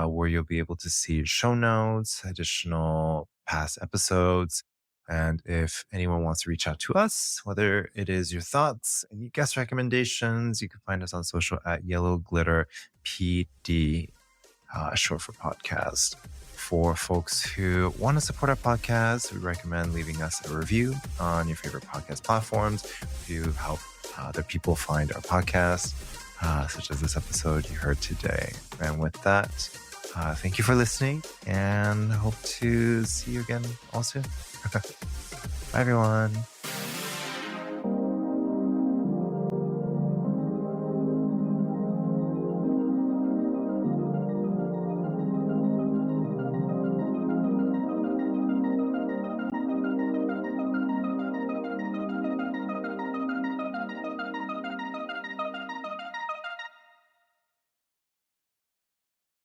where you'll be able to see show notes, additional past episodes. And if anyone wants to reach out to us, whether it is your thoughts, any guest recommendations, you can find us on social at yellowglitterpd, short for podcast. For folks who want to support our podcast, we recommend leaving us a review on your favorite podcast platforms. Review help other people find our podcast, such as this episode you heard today. And with that, thank you for listening and hope to see you again all soon. Bye, everyone.